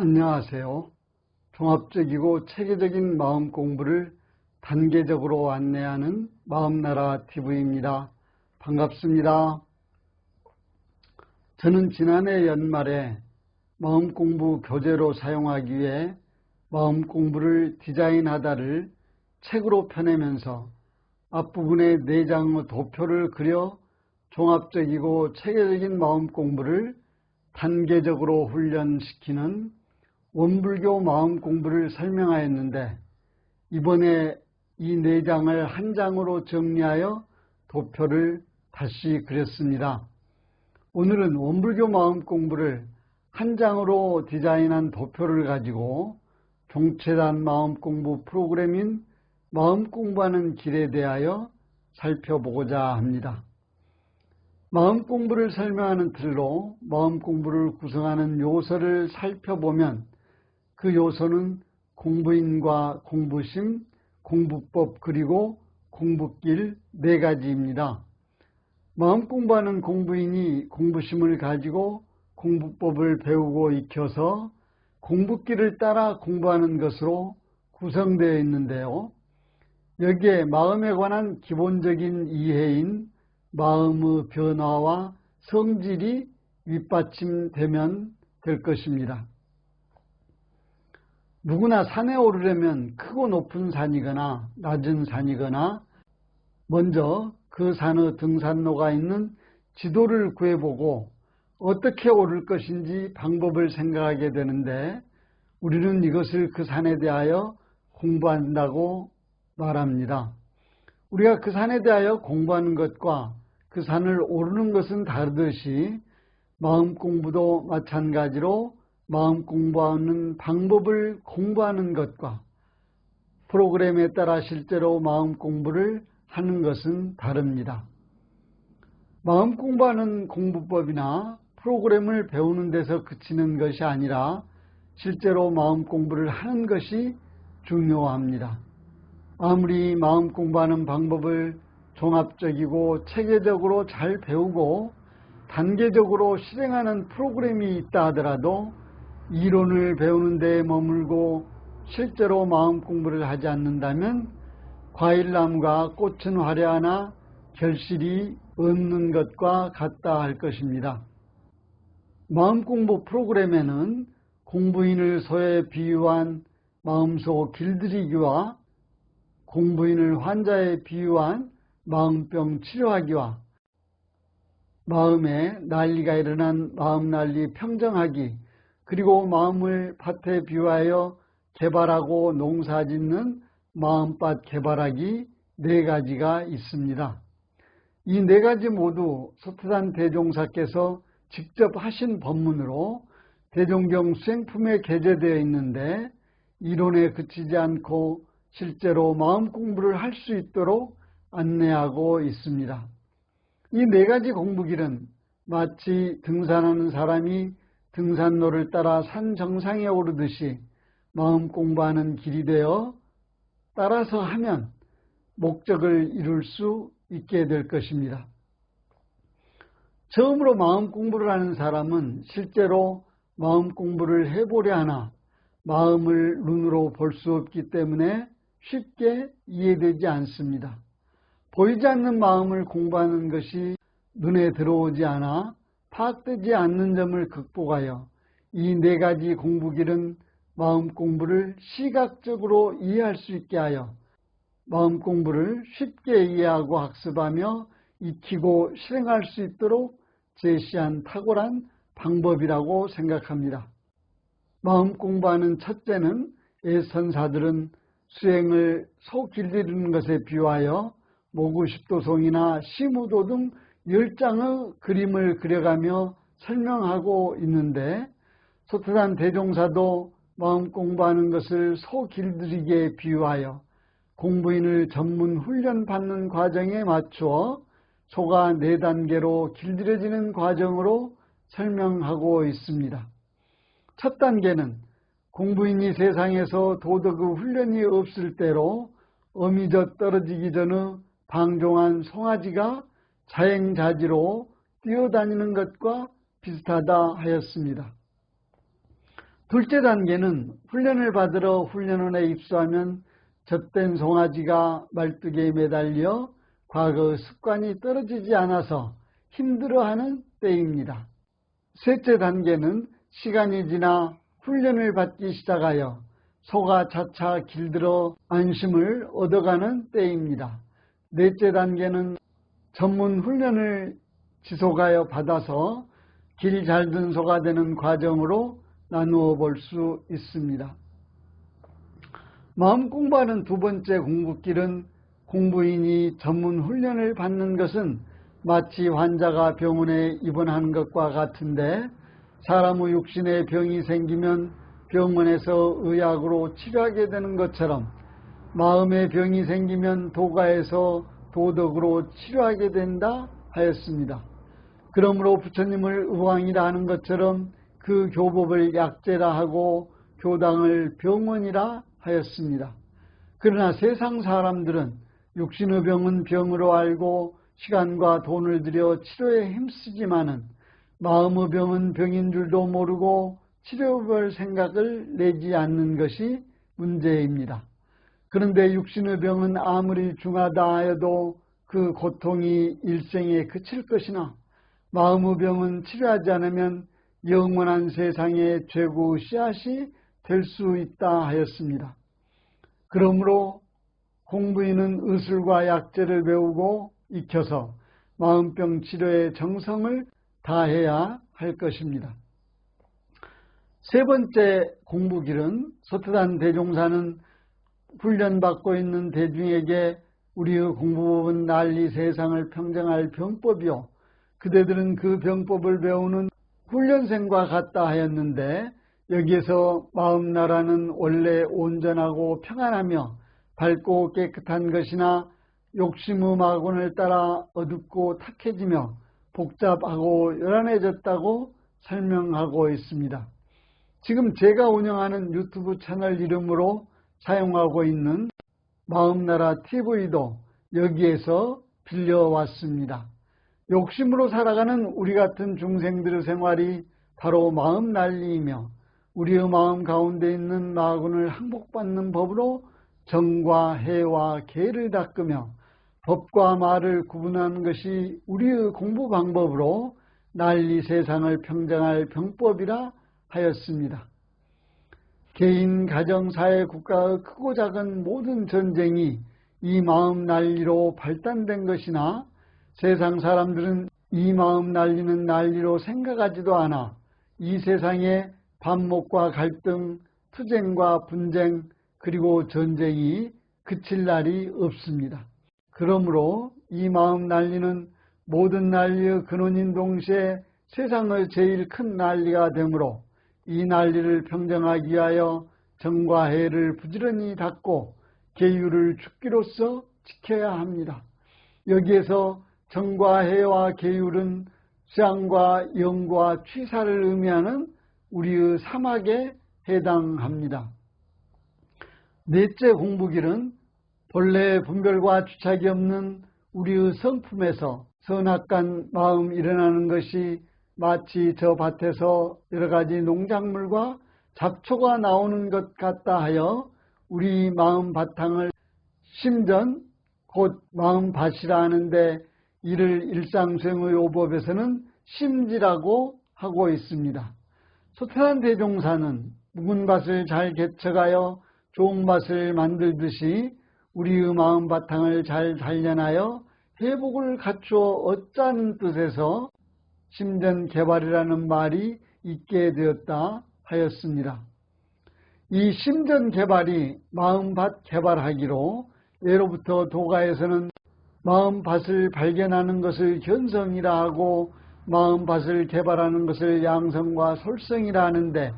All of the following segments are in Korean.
안녕하세요. 종합적이고 체계적인 마음 공부를 단계적으로 안내하는 마음나라 TV입니다. 반갑습니다. 저는 지난해 연말에 마음 공부 교재로 사용하기 위해 마음 공부를 디자인하다를 책으로 펴내면서 앞부분에 4장의 도표를 그려 종합적이고 체계적인 마음 공부를 단계적으로 훈련시키는 원불교 마음 공부를 설명하였는데, 이번에 이 4장을 한 장으로 정리하여 도표를 다시 그렸습니다. 오늘은 원불교 마음 공부를 한 장으로 디자인한 도표를 가지고 종체단 마음 공부 프로그램인 마음 공부하는 길에 대하여 살펴보고자 합니다. 마음 공부를 설명하는 틀로 마음 공부를 구성하는 요소를 살펴보면 그 요소는 공부인과 공부심, 공부법 그리고 공부길 4가지입니다. 마음 공부하는 공부인이 공부심을 가지고 공부법을 배우고 익혀서 공부길을 따라 공부하는 것으로 구성되어 있는데요. 여기에 마음에 관한 기본적인 이해인 마음의 변화와 성질이 윗받침되면 될 것입니다. 누구나 산에 오르려면 크고 높은 산이거나 낮은 산이거나 먼저 그 산의 등산로가 있는 지도를 구해보고 어떻게 오를 것인지 방법을 생각하게 되는데, 우리는 이것을 그 산에 대하여 공부한다고 말합니다. 우리가 그 산에 대하여 공부하는 것과 그 산을 오르는 것은 다르듯이 마음 공부도 마찬가지로 마음 공부하는 방법을 공부하는 것과 프로그램에 따라 실제로 마음 공부를 하는 것은 다릅니다. 마음 공부하는 공부법이나 프로그램을 배우는 데서 그치는 것이 아니라 실제로 마음 공부를 하는 것이 중요합니다. 아무리 마음 공부하는 방법을 종합적이고 체계적으로 잘 배우고 단계적으로 실행하는 프로그램이 있다 하더라도 이론을 배우는 데 머물고 실제로 마음 공부를 하지 않는다면 과일나무가 꽃은 화려하나 결실이 없는 것과 같다 할 것입니다. 마음 공부 프로그램에는 공부인을 소에 비유한 마음속 길들이기와 공부인을 환자에 비유한 마음병 치료하기와 마음에 난리가 일어난 마음난리 평정하기, 그리고 마음을 밭에 비유하여 개발하고 농사짓는 마음밭 개발하기 4가지가 있습니다. 이 4가지 모두 소태단 대종사께서 직접 하신 법문으로 대종경 수행품에 게재되어 있는데, 이론에 그치지 않고 실제로 마음 공부를 할 수 있도록 안내하고 있습니다. 이 4가지 공부길은 마치 등산하는 사람이 등산로를 따라 산 정상에 오르듯이 마음 공부하는 길이 되어 따라서 하면 목적을 이룰 수 있게 될 것입니다. 처음으로 마음 공부를 하는 사람은 실제로 마음 공부를 해보려 하나 마음을 눈으로 볼 수 없기 때문에 쉽게 이해되지 않습니다. 보이지 않는 마음을 공부하는 것이 눈에 들어오지 않아 파악되지 않는 점을 극복하여 이 4가지 공부길은 마음 공부를 시각적으로 이해할 수 있게 하여 마음 공부를 쉽게 이해하고 학습하며 익히고 실행할 수 있도록 제시한 탁월한 방법이라고 생각합니다. 마음 공부하는 첫째는 예선사들은 수행을 소 길들이는 것에 비유하여 모구십도송이나 시무도 등 10장의 그림을 그려가며 설명하고 있는데, 소태단 대종사도 마음 공부하는 것을 소 길들이기에 비유하여 공부인을 전문 훈련 받는 과정에 맞추어 소가 4단계로 길들여지는 과정으로 설명하고 있습니다. 첫 단계는 공부인이 세상에서 도덕의 훈련이 없을 때로 어미져 떨어지기 전의 방종한 송아지가 자행자지로 뛰어다니는 것과 비슷하다 하였습니다. 둘째 단계는 훈련을 받으러 훈련원에 입소하면 젖된 송아지가 말뚝에 매달려 과거 습관이 떨어지지 않아서 힘들어하는 때입니다. 셋째 단계는 시간이 지나 훈련을 받기 시작하여 소가 차차 길들어 안심을 얻어가는 때입니다. 넷째 단계는 전문 훈련을 지속하여 받아서 길 잘 든 소가 되는 과정으로 나누어 볼 수 있습니다. 마음 공부하는 두 번째 공부길은 공부인이 전문 훈련을 받는 것은 마치 환자가 병원에 입원하는 것과 같은데 사람의 육신에 병이 생기면 병원에서 의학으로 치료하게 되는 것처럼 마음에 병이 생기면 도가에서 도덕으로 치료하게 된다 하였습니다. 그러므로 부처님을 의왕이라 하는 것처럼 그 교법을 약제라 하고 교당을 병원이라 하였습니다. 그러나 세상 사람들은 육신의 병은 병으로 알고 시간과 돈을 들여 치료에 힘쓰지만은 마음의 병은 병인 줄도 모르고 치료할 생각을 내지 않는 것이 문제입니다. 그런데 육신의 병은 아무리 중하다 하여도 그 고통이 일생에 그칠 것이나 마음의 병은 치료하지 않으면 영원한 세상의 죄고 씨앗이 될 수 있다 하였습니다. 그러므로 공부인은 의술과 약재를 배우고 익혀서 마음병 치료의 정성을 다해야 할 것입니다. 세 번째 공부길은 소태단 대종사는 훈련받고 있는 대중에게 우리의 공부법은 난리 세상을 평정할 병법이요 그대들은 그 병법을 배우는 훈련생과 같다 하였는데 여기에서 마음나라는 원래 온전하고 평안하며 밝고 깨끗한 것이나 욕심의 마군을 따라 어둡고 탁해지며 복잡하고 요란해졌다고 설명하고 있습니다. 지금 제가 운영하는 유튜브 채널 이름으로 사용하고 있는 마음나라 TV도 여기에서 빌려왔습니다. 욕심으로 살아가는 우리 같은 중생들의 생활이 바로 마음 난리이며 우리의 마음 가운데 있는 마군을 항복받는 법으로 정과 해와 계를 닦으며 법과 말을 구분하는 것이 우리의 공부 방법으로 난리 세상을 평정할 병법이라 하였습니다. 개인, 가정, 사회, 국가의 크고 작은 모든 전쟁이 이 마음 난리로 발단된 것이나 세상 사람들은 이 마음 난리는 난리로 생각하지도 않아 이 세상에 반목과 갈등, 투쟁과 분쟁, 그리고 전쟁이 그칠 날이 없습니다. 그러므로 이 마음 난리는 모든 난리의 근원인 동시에 세상의 제일 큰 난리가 되므로 이 난리를 평정하기 위하여 정과 해를 부지런히 닦고 계율을 죽기로서 지켜야 합니다. 여기에서 정과 해와 계율은 수양과 영과 취사를 의미하는 우리의 사막에 해당합니다. 넷째 공부길은 본래 분별과 주착이 없는 우리의 성품에서 선악간 마음 일어나는 것이 마치 저 밭에서 여러 가지 농작물과 잡초가 나오는 것 같다 하여 우리 마음 바탕을 심전 곧 마음밭이라 하는데 이를 일상수행의 요법에서는 심지라고 하고 있습니다. 소태단 대종사는 묵은 밭을 잘 개척하여 좋은 밭을 만들듯이 우리의 마음 바탕을 잘 단련하여 회복을 갖추어 얻자는 뜻에서 심전개발이라는 말이 있게 되었다 하였습니다. 이 심전개발이 마음밭 개발하기로 예로부터 도가에서는 마음밭을 발견하는 것을 견성이라 하고 마음밭을 개발하는 것을 양성과 솔성이라 하는데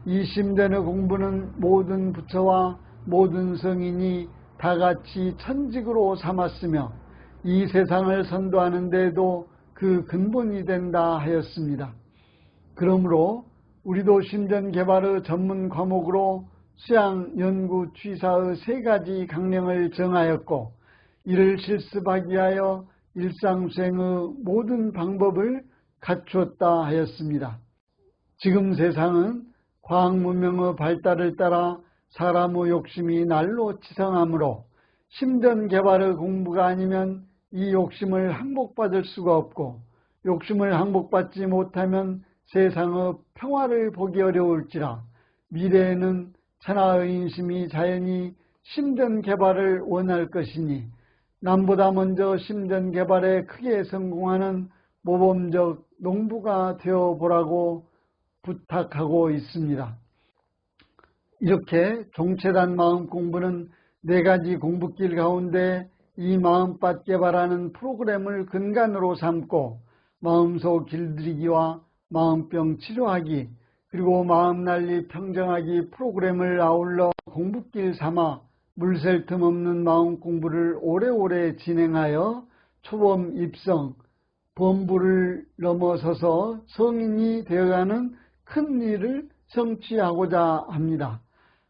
이 심전의 공부는 모든 부처와 모든 성인이 다같이 천직으로 삼았으며 이 세상을 선도하는 데에도 그 근본이 된다 하였습니다. 그러므로 우리도 심전개발의 전문 과목으로 수양, 연구, 취사의 세 가지 강령을 정하였고 이를 실습하기 위하여 일상수행의 모든 방법을 갖추었다 하였습니다. 지금 세상은 과학 문명의 발달을 따라 사람의 욕심이 날로 치성하므로 심전 개발의 공부가 아니면 이 욕심을 항복받을 수가 없고, 욕심을 항복받지 못하면 세상의 평화를 보기 어려울지라 미래에는 천하의 인심이 자연히 심전 개발을 원할 것이니 남보다 먼저 심전 개발에 크게 성공하는 모범적 농부가 되어보라고 부탁하고 있습니다. 이렇게 종체단 마음 공부는 4가지 공부길 가운데 이 마음밭 개발하는 프로그램을 근간으로 삼고 마음속 길들이기와 마음병 치료하기, 그리고 마음난리 평정하기 프로그램을 아울러 공부길 삼아 물샐 틈 없는 마음 공부를 오래오래 진행하여 초범 입성, 범부를 넘어서서 성인이 되어가는 큰 일을 성취하고자 합니다.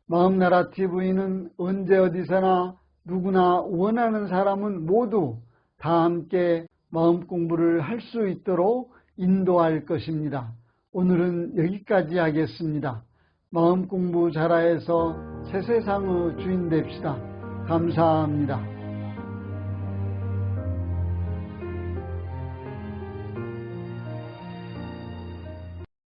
마음나라 TV는 언제 어디서나 누구나 원하는 사람은 모두 다 함께 마음 공부를 할 수 있도록 인도할 것입니다. 오늘은 여기까지 하겠습니다. 마음 공부 잘해서 새 세상의 주인 됩시다. 감사합니다.